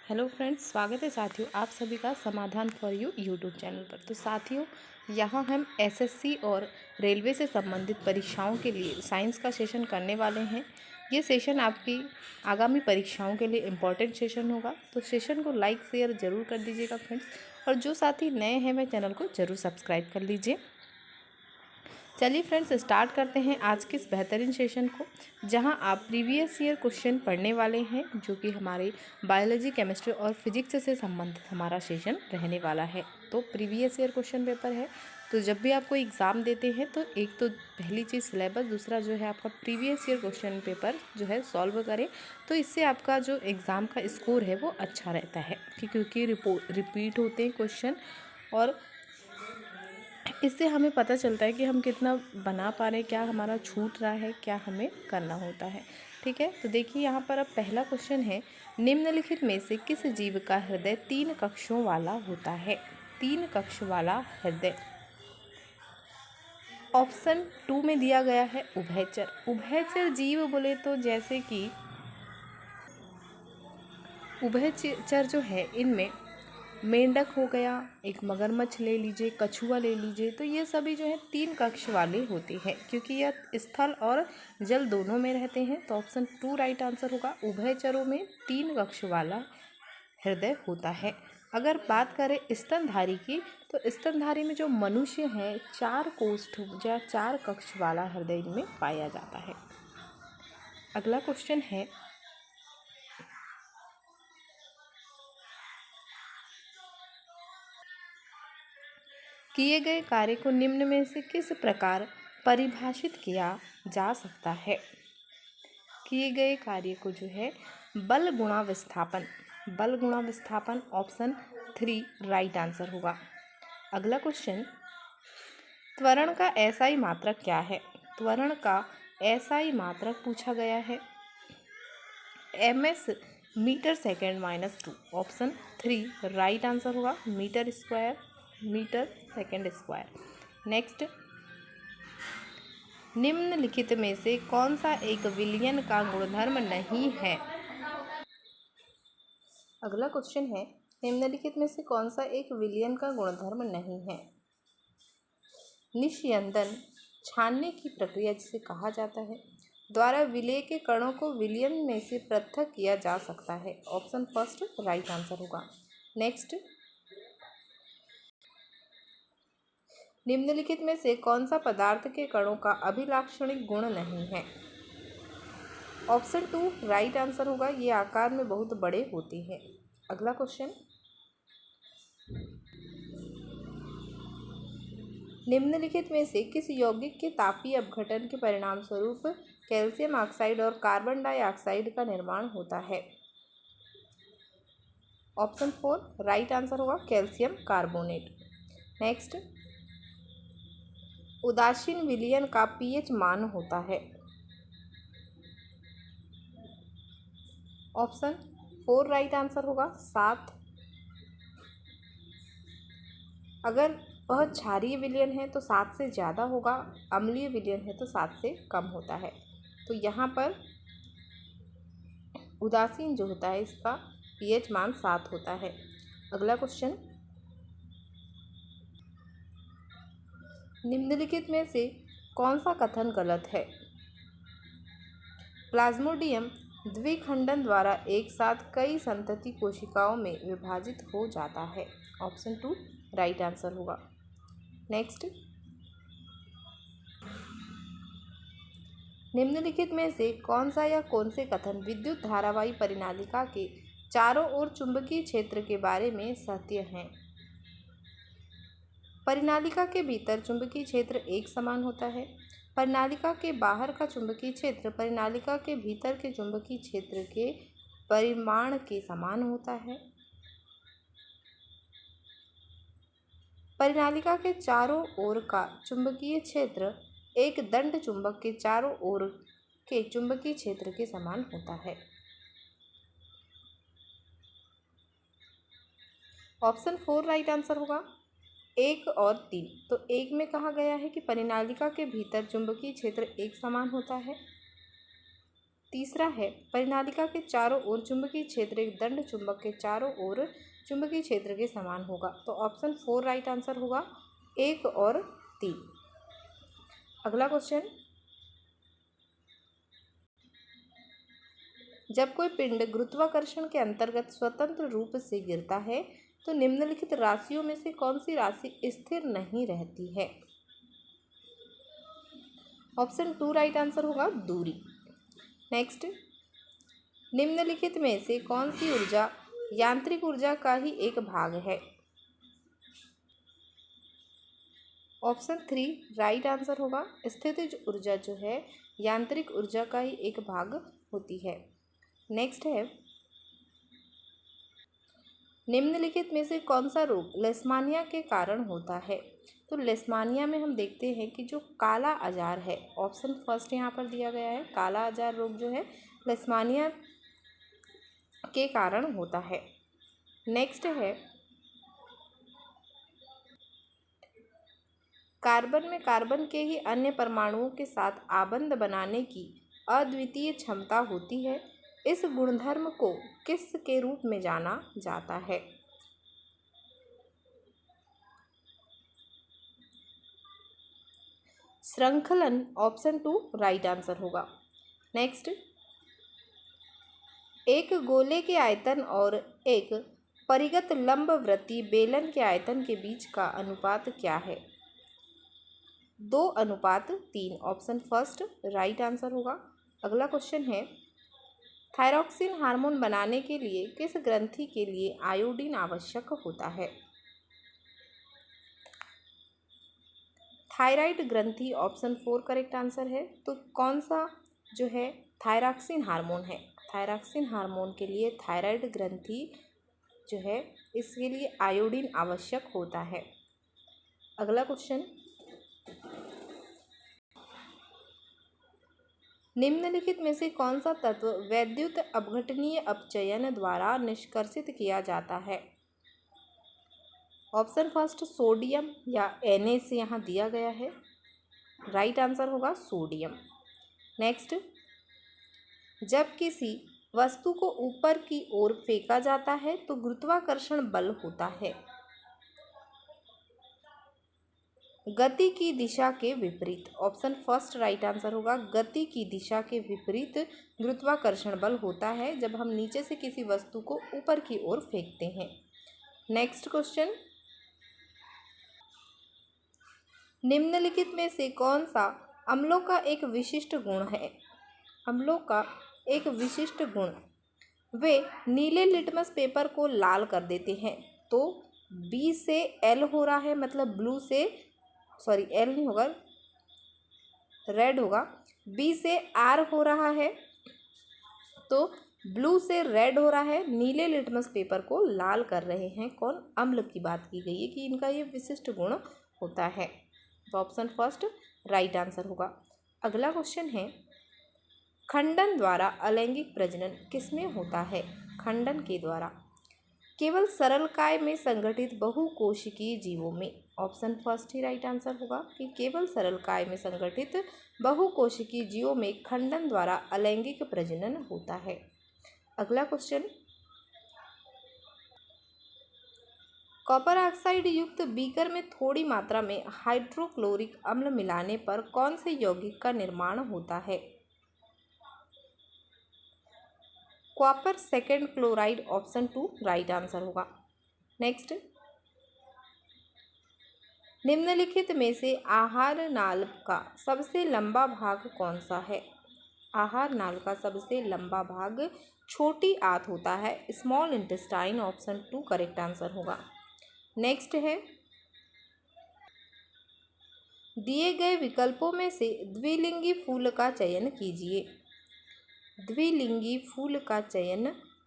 Hello friends, स्वागत है साथियों आप सभी का समाधान फॉर यू यूट्यूब चैनल पर। तो साथियों, यहाँ हम एसएससी और रेलवे से संबंधित परीक्षाओं के लिए साइंस का सेशन करने वाले हैं। ये सेशन आपकी आगामी परीक्षाओं के लिए इम्पॉर्टेंट सेशन होगा। तो सेशन को लाइक शेयर ज़रूर कर दीजिएगा फ्रेंड्स, और जो साथी नए हैं वह चैनल को ज़रूर सब्सक्राइब कर लीजिए। चलिए फ्रेंड्स, स्टार्ट करते हैं आज के इस बेहतरीन सेशन को, जहां आप प्रीवियस ईयर क्वेश्चन पढ़ने वाले हैं, जो कि हमारे बायोलॉजी, केमिस्ट्री और फिजिक्स से संबंधित हमारा सेशन रहने वाला है। तो प्रीवियस ईयर क्वेश्चन पेपर है, तो जब भी आप कोई एग्ज़ाम देते हैं तो एक तो पहली चीज़ सिलेबस, दूसरा जो है आपका प्रीवियस ईयर क्वेश्चन पेपर जो है सॉल्व करें। तो इससे आपका जो एग्ज़ाम का स्कोर है वो अच्छा रहता है, क्योंकि रिपीट होते हैं क्वेश्चन, और इससे हमें पता चलता है कि हम कितना बना पा रहे हैं, क्या हमारा छूट रहा है, क्या हमें करना होता है। ठीक है, तो देखिए यहाँ पर अब पहला क्वेश्चन है, निम्नलिखित में से किस जीव का हृदय 3 कक्षों वाला होता है? 3 कक्ष वाला हृदय। ऑप्शन 2 में दिया गया है उभयचर। उभयचर जीव बोले तो जैसे कि उभयचर जो है, इनमें मेंढक हो गया, एक मगरमच्छ ले लीजिए, कछुआ ले लीजिए, तो ये सभी जो है 3 कक्ष वाले होते हैं, क्योंकि यह स्थल और जल दोनों में रहते हैं। तो ऑप्शन 2 राइट आंसर होगा। उभयचरों में 3 कक्ष वाला हृदय होता है। अगर बात करें स्तनधारी की, तो स्तनधारी में जो मनुष्य हैं 4 कोष्ठ या 4 कक्ष वाला हृदय इनमें पाया जाता है। अगला क्वेश्चन है, किए गए कार्य को निम्न में से किस प्रकार परिभाषित किया जा सकता है? किए गए कार्य को जो है बल गुणा विस्थापन, बल गुणा विस्थापन ऑप्शन 3 राइट आंसर होगा। अगला क्वेश्चन, त्वरण का एसआई मात्रक क्या है? त्वरण का एसआई मात्रक पूछा गया है। MS metre second minus 2, option 3 right answer होगा। Metre square, metre second square. Next, निम्नलिखित में से कौन सा एक विलयन का गुणधर्म नहीं है? अगला क्वेश्चन है, निम्नलिखित में से कौन सा एक विलयन का गुणधर्म नहीं है? निस्यंदन, छानने की प्रक्रिया जिसे कहा जाता है, द्वारा विलेय के कणों को विलयन में से पृथक किया जा सकता है। ऑप्शन फर्स्ट राइट आंसर होगा। नेक्स्ट, निम्नलिखित में से कौन सा पदार्थ के कणों का अभिलाक्षणिक गुण नहीं है? ऑप्शन 2 राइट आंसर होगा। ये आकार में बहुत बड़े होते हैं। अगला क्वेश्चन, निम्नलिखित में से किस यौगिक के तापीय अपघटन के परिणाम स्वरूप कैल्शियम ऑक्साइड और कार्बन डाइऑक्साइड का निर्माण होता है? ऑप्शन 4 राइट आंसर होगा, कैल्शियम कार्बोनेट। नेक्स्ट, उदासीन विलयन का पीएच मान होता है? ऑप्शन 4 राइट आंसर होगा, 7। अगर वह क्षारीय विलयन है तो 7 से ज़्यादा होगा, अम्लीय विलयन है तो 7 से कम होता है। तो यहाँ पर उदासीन जो होता है इसका पीएच मान 7 होता है। अगला क्वेश्चन, निम्नलिखित में से कौन सा कथन गलत है? प्लाज्मोडियम द्विखंडन द्वारा एक साथ कई संतति कोशिकाओं में विभाजित हो जाता है। ऑप्शन 2 राइट आंसर होगा। नेक्स्ट, निम्नलिखित में से कौन सा या कौन से कथन विद्युत धारावाही परिनालिका के चारों ओर चुंबकीय क्षेत्र के बारे में सत्य हैं? परिनालिका के भीतर चुंबकीय क्षेत्र एक समान होता है। परिनालिका के बाहर का चुंबकीय क्षेत्र परिनालिका के भीतर के चुंबकीय क्षेत्र के परिमाण के समान होता है। परिनालिका के चारों ओर का चुंबकीय क्षेत्र एक दंड चुंबक के चारों ओर के चुंबकीय क्षेत्र के समान होता है। ऑप्शन 4 राइट आंसर होगा। 1 और 3, तो 1 में कहा गया है कि परिनालिका के भीतर चुंबकीय क्षेत्र एक समान होता है। तीसरा है परिनालिका के चारों ओर चुंबकीय क्षेत्र एक दंड चुंबक के चारों ओर चुंबकीय क्षेत्र के समान होगा। तो ऑप्शन 4 राइट आंसर होगा, 1 और 3। अगला क्वेश्चन, जब कोई पिंड गुरुत्वाकर्षण के अंतर्गत स्वतंत्र रूप से गिरता है तो निम्नलिखित राशियों में से कौन सी राशि स्थिर नहीं रहती है? ऑप्शन 2 राइट आंसर होगा, दूरी। नेक्स्ट, निम्नलिखित में से कौन सी ऊर्जा यांत्रिक ऊर्जा का ही एक भाग है? ऑप्शन 3 राइट आंसर होगा, स्थितिज ऊर्जा जो है यांत्रिक ऊर्जा का ही एक भाग होती है। नेक्स्ट है, निम्नलिखित में से कौन सा रोग लेशमानिया के कारण होता है? तो लेशमानिया में हम देखते हैं कि जो काला आजार है, ऑप्शन फर्स्ट यहाँ पर दिया गया है, काला आजार रोग जो है लेशमानिया के कारण होता है। नेक्स्ट है, कार्बन में कार्बन के ही अन्य परमाणुओं के साथ आबंध बनाने की अद्वितीय क्षमता होती है। इस गुणधर्म को किस के रूप में जाना जाता है? श्रृंखलन, ऑप्शन 2 राइट आंसर होगा। नेक्स्ट, एक गोले के आयतन और एक परिगत लंबवृत्तीय बेलन के आयतन के बीच का अनुपात क्या है? 2:3, ऑप्शन फर्स्ट राइट आंसर होगा। अगला क्वेश्चन है, थायरॉक्सिन हार्मोन बनाने के लिए किस ग्रंथि के लिए आयोडीन आवश्यक होता है? थायराइड ग्रंथि, ऑप्शन 4 करेक्ट आंसर है। तो कौन सा जो है थायरॉक्सिन हार्मोन है? थायरॉक्सिन हार्मोन के लिए थायराइड ग्रंथि जो है इसके लिए आयोडीन आवश्यक होता है। अगला क्वेश्चन, निम्नलिखित में से कौन सा तत्व वैद्युत अपघटनीय अपचयन द्वारा निष्कर्षित किया जाता है? ऑप्शन फर्स्ट सोडियम या Na से यहाँ दिया गया है, राइट आंसर होगा सोडियम। नेक्स्ट, जब किसी वस्तु को ऊपर की ओर फेंका जाता है तो गुरुत्वाकर्षण बल होता है गति की दिशा के विपरीत। ऑप्शन फर्स्ट राइट आंसर होगा, गति की दिशा के विपरीत गुरुत्वाकर्षण बल होता है जब हम नीचे से किसी वस्तु को ऊपर की ओर फेंकते हैं। नेक्स्ट क्वेश्चन, निम्नलिखित में से कौन सा अम्लों का एक विशिष्ट गुण है? अम्लों का एक विशिष्ट गुण, वे नीले लिटमस पेपर को लाल कर देते हैं। तो बी से एल हो रहा है, मतलब ब्लू से, सॉरी एल नहीं होगा, रेड होगा। बी से आर हो रहा है, तो ब्लू से रेड हो रहा है, नीले लिटमस पेपर को लाल कर रहे हैं। कौन? अम्ल की बात की गई है कि इनका ये विशिष्ट गुण होता है। तो ऑप्शन फर्स्ट राइट आंसर होगा। अगला क्वेश्चन है, खंडन द्वारा अलैंगिक प्रजनन किसमें होता है? खंडन के द्वारा केवल सरलकाय में संगठित बहुकोशिकीय जीवों में। ऑप्शन फर्स्ट ही राइट आंसर होगा कि केवल सरलकाय में संगठित बहुकोशिकीय जीवों में खंडन द्वारा अलैंगिक प्रजनन होता है। अगला क्वेश्चन, कॉपर ऑक्साइड युक्त बीकर में थोड़ी मात्रा में हाइड्रोक्लोरिक अम्ल मिलाने पर कौन से यौगिक का निर्माण होता है? Copper second chloride, option 2 right answer होगा। नेक्स्ट, निम्नलिखित में से आहार नाल का सबसे लंबा भाग कौन सा है? आहार नाल का सबसे लंबा भाग छोटी आंत होता है, small intestine, option 2 correct answer होगा। नेक्स्ट है, दिए गए विकल्पों में से द्विलिंगी फूल का चयन कीजिए। द्विलिंगी फूल का चयन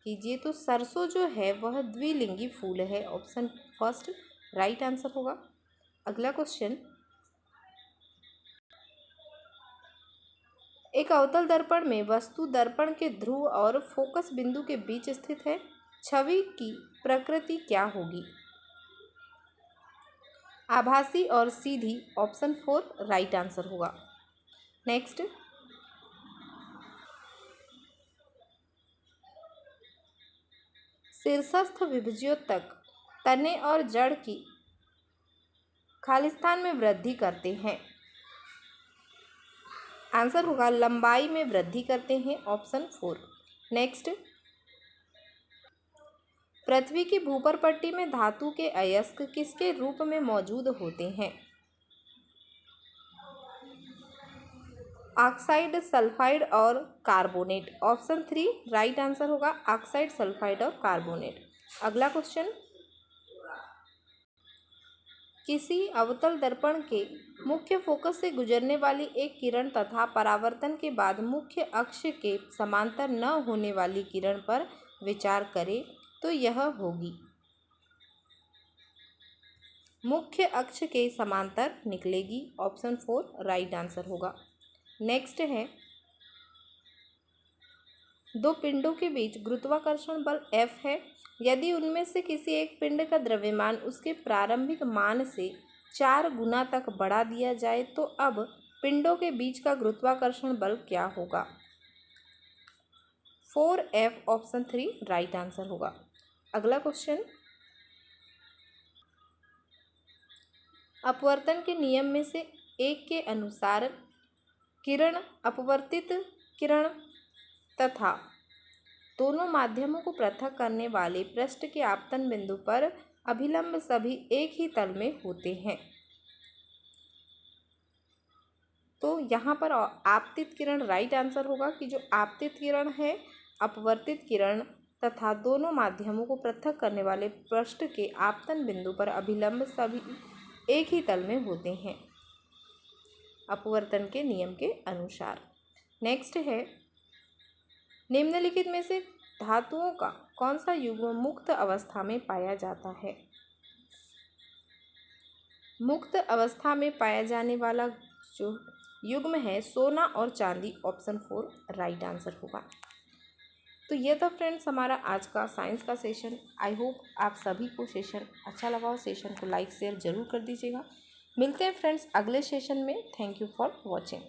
कीजिए। तो सरसों जो है वह द्विलिंगी फूल है, ऑप्शन फर्स्ट राइट आंसर होगा। अगला क्वेश्चन, एक अवतल दर्पण में वस्तु दर्पण के ध्रुव और फोकस बिंदु के बीच स्थित है। छवि की प्रकृति क्या होगी? आभासी और सीधी, ऑप्शन 4 राइट आंसर होगा। नेक्स्ट, शीर्षस्थ विभज्यों तक तने और जड़ की खालिस्तान में वृद्धि करते हैं। आंसर होगा लंबाई में वृद्धि करते हैं, ऑप्शन 4। नेक्स्ट, पृथ्वी की भूपर पट्टी में धातु के अयस्क किसके रूप में मौजूद होते हैं? ऑक्साइड, सल्फाइड और कार्बोनेट, ऑप्शन 3 राइट आंसर होगा ऑक्साइड, सल्फाइड और कार्बोनेट। अगला क्वेश्चन, किसी अवतल दर्पण के मुख्य फोकस से गुजरने वाली एक किरण तथा परावर्तन के बाद मुख्य अक्ष के समांतर न होने वाली किरण पर विचार करें तो यह होगी। मुख्य अक्ष के समांतर निकलेगी, ऑप्शन 4 राइट आंसर होगा। नेक्स्ट है, दो पिंडों के बीच गुरुत्वाकर्षण बल F है। यदि उनमें से किसी एक पिंड का द्रव्यमान उसके प्रारंभिक मान से 4 गुना तक बढ़ा दिया जाए तो अब पिंडों के बीच का गुरुत्वाकर्षण बल क्या होगा? 4F, ऑप्शन 3 राइट आंसर होगा। अगला क्वेश्चन, अपवर्तन के नियम में से एक के अनुसार किरण, अपवर्तित किरण तथा दोनों माध्यमों को पृथक करने वाले पृष्ठ के आपतन बिंदु पर अभिलंब सभी एक ही तल में होते हैं। तो यहाँ पर आपतित किरण राइट आंसर होगा कि जो आपतित किरण है, अपवर्तित किरण तथा दोनों माध्यमों को पृथक करने वाले पृष्ठ के आपतन बिंदु पर अभिलंब सभी एक ही तल में होते हैं, अपवर्तन के नियम के अनुसार। नेक्स्ट है, निम्नलिखित में से धातुओं का कौन सा युग्म मुक्त अवस्था में पाया जाता है? मुक्त अवस्था में पाया जाने वाला जो युग्म है सोना और चांदी, ऑप्शन 4 राइट आंसर होगा। तो ये था फ्रेंड्स हमारा आज का साइंस का सेशन। आई होप आप सभी को सेशन अच्छा लगा हो। सेशन को लाइक शेयर ज़रूर कर दीजिएगा। मिलते हैं फ्रेंड्स अगले सेशन में। Thank you for watching.